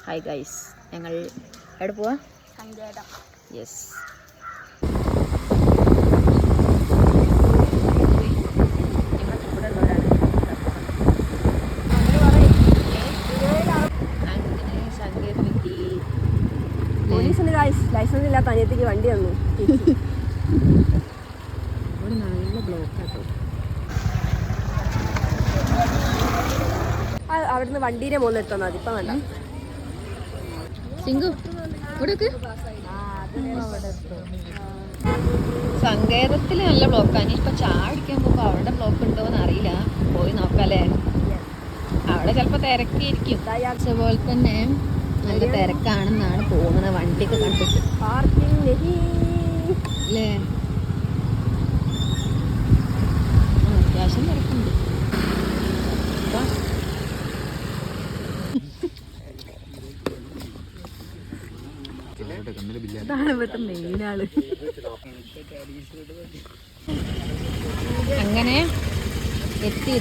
Hi guys, ഞങ്ങൾ എവിടെ പോവാ? യെസ്. ലൈസൻസ് ഇല്ലാത്ത അനിയത്തിക്ക് വണ്ടി തന്നു. ഇവിടെ നല്ല ബ്ലോക്കാട്ടോ. അവിടുന്ന് വണ്ടീന്റെ മുകളിൽ എത്തുന്നത് അതിപ്പോ വേണ്ട. സിംഗു ഇവിടേക്ക് സങ്കേതത്തിൽ നല്ല ബ്ലോക്കാണ്. ഇനിയിപ്പോ ചാടിക്കാൻ പോകുമ്പോ അവിടെ ബ്ലോക്ക് ഉണ്ടോന്ന് അറിയില്ല. പോയി നോക്കാല്ലേ. അവിടെ ചിലപ്പോ തിരക്കിയിരിക്കും. പോലെ തന്നെ നല്ല തിരക്കാണെന്നാണ് തോന്നുന്നത് വണ്ടിയൊക്കെ കണ്ടിട്ട്. അല്ലേ, അത്യാവശ്യം തിരക്കുണ്ട്. മെയിനാള്. അങ്ങനെ എത്തി